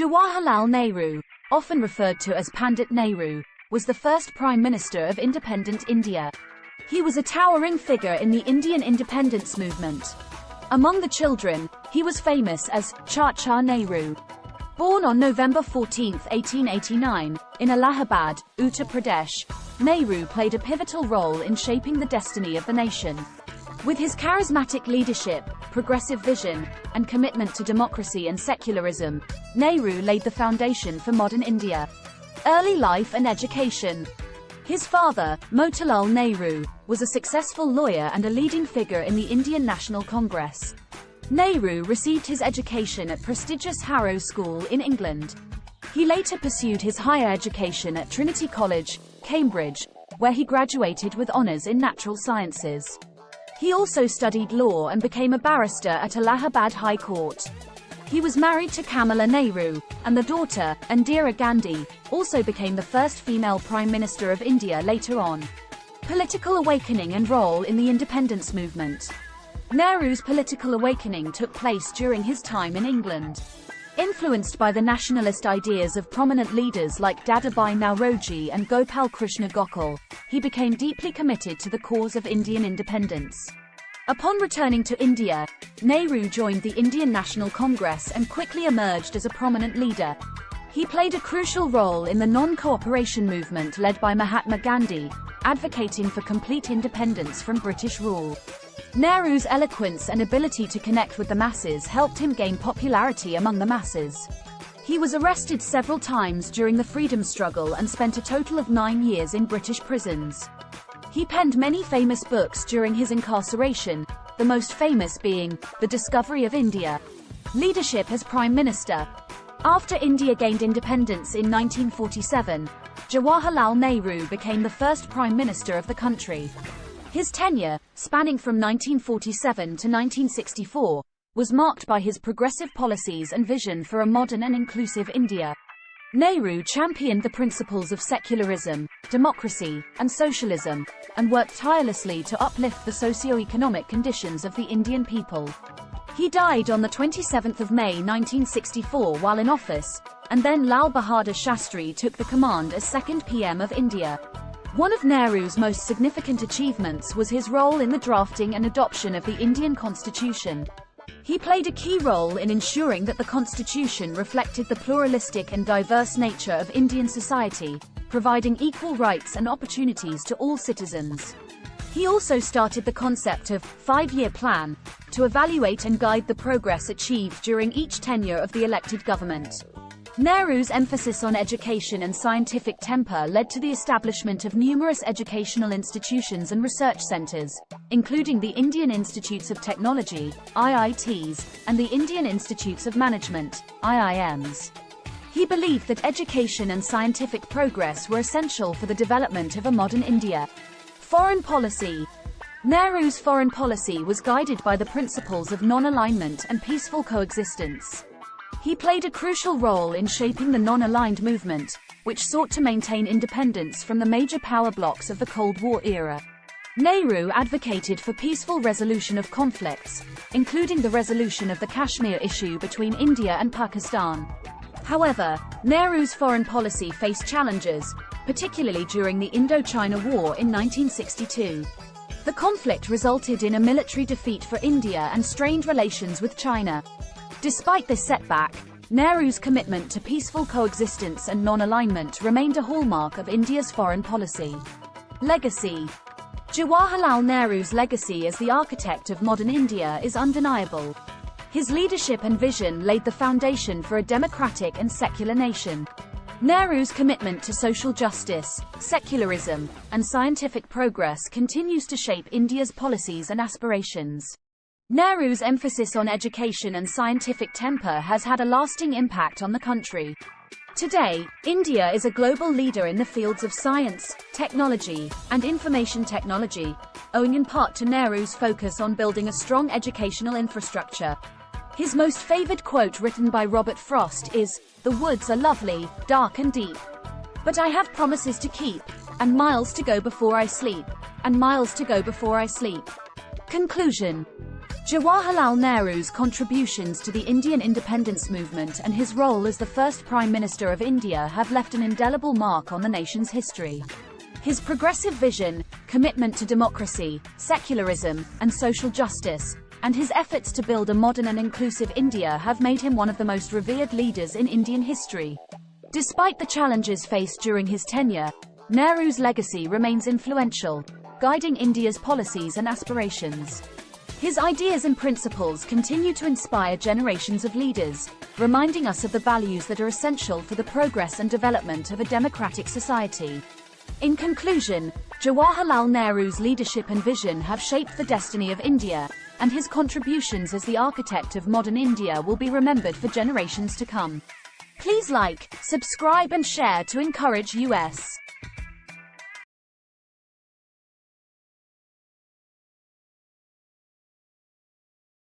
Jawaharlal Nehru, often referred to as Pandit Nehru, was the first Prime Minister of independent India. He was a towering figure in the Indian independence movement. Among the children, he was famous as Chacha Nehru. Born on November 14, 1889, in Allahabad, Uttar Pradesh, Nehru played a pivotal role in shaping the destiny of the nation. With his charismatic leadership, progressive vision, and commitment to democracy and secularism, Nehru laid the foundation for modern India. Early life and education. His father, Motilal Nehru, was a successful lawyer and a leading figure in the Indian National Congress. Nehru received his education at prestigious Harrow School in England. He later pursued his higher education at Trinity College, Cambridge, where he graduated with honours in natural sciences. He also studied law and became a barrister at Allahabad High Court. He was married to Kamala Nehru, and the daughter, Indira Gandhi, also became the first female Prime Minister of India later on. Political awakening and role in the independence movement. Nehru's political awakening took place during his time in England. Influenced by the nationalist ideas of prominent leaders like Dadabhai Naoroji and Gopal Krishna Gokhale, he became deeply committed to the cause of Indian independence. Upon returning to India, Nehru joined the Indian National Congress and quickly emerged as a prominent leader. He played a crucial role in the non-cooperation movement led by Mahatma Gandhi, advocating for complete independence from British rule. Nehru's eloquence and ability to connect with the masses helped him gain popularity among the masses. He was arrested several times during the freedom struggle and spent a total of 9 years in British prisons. He penned many famous books during his incarceration, the most famous being The Discovery of India. Leadership as Prime Minister. After India gained independence in 1947, Jawaharlal Nehru became the first Prime Minister of the country. His tenure, spanning from 1947 to 1964, was marked by his progressive policies and vision for a modern and inclusive India. Nehru championed the principles of secularism, democracy, and socialism, and worked tirelessly to uplift the socio-economic conditions of the Indian people. He died on the 27th of May 1964 while in office, and then Lal Bahadur Shastri took the command as second PM of India. One of Nehru's most significant achievements was his role in the drafting and adoption of the Indian Constitution. He played a key role in ensuring that the Constitution reflected the pluralistic and diverse nature of Indian society, providing equal rights and opportunities to all citizens. He also started the concept of five-year plan to evaluate and guide the progress achieved during each tenure of the elected government. Nehru's emphasis on education and scientific temper led to the establishment of numerous educational institutions and research centers, including the Indian Institutes of Technology, IITs, and the Indian Institutes of Management, IIMs. He believed that education and scientific progress were essential for the development of a modern India. Foreign policy. Nehru's foreign policy was guided by the principles of non-alignment and peaceful coexistence. He played a crucial role in shaping the non-aligned movement, which sought to maintain independence from the major power blocs of the Cold War era. Nehru advocated for peaceful resolution of conflicts, including the resolution of the Kashmir issue between India and Pakistan. However, Nehru's foreign policy faced challenges, particularly during the Indochina War in 1962. The conflict resulted in a military defeat for India and strained relations with China. Despite this setback, Nehru's commitment to peaceful coexistence and non-alignment remained a hallmark of India's foreign policy. Legacy. Jawaharlal Nehru's legacy as the architect of modern India is undeniable. His leadership and vision laid the foundation for a democratic and secular nation. Nehru's commitment to social justice, secularism, and scientific progress continues to shape India's policies and aspirations. Nehru's emphasis on education and scientific temper has had a lasting impact on the country. Today, India is a global leader in the fields of science, technology, and information technology, owing in part to Nehru's focus on building a strong educational infrastructure. His most favored quote written by Robert Frost is, "The woods are lovely, dark and deep. But I have promises to keep, and miles to go before I sleep, and miles to go before I sleep." Conclusion. Jawaharlal Nehru's contributions to the Indian independence movement and his role as the first Prime Minister of India have left an indelible mark on the nation's history. His progressive vision, commitment to democracy, secularism, and social justice, and his efforts to build a modern and inclusive India have made him one of the most revered leaders in Indian history. Despite the challenges faced during his tenure, Nehru's legacy remains influential, guiding India's policies and aspirations. His ideas and principles continue to inspire generations of leaders, reminding us of the values that are essential for the progress and development of a democratic society. In conclusion, Jawaharlal Nehru's leadership and vision have shaped the destiny of India, and his contributions as the architect of modern India will be remembered for generations to come. Please like, subscribe and share to encourage us.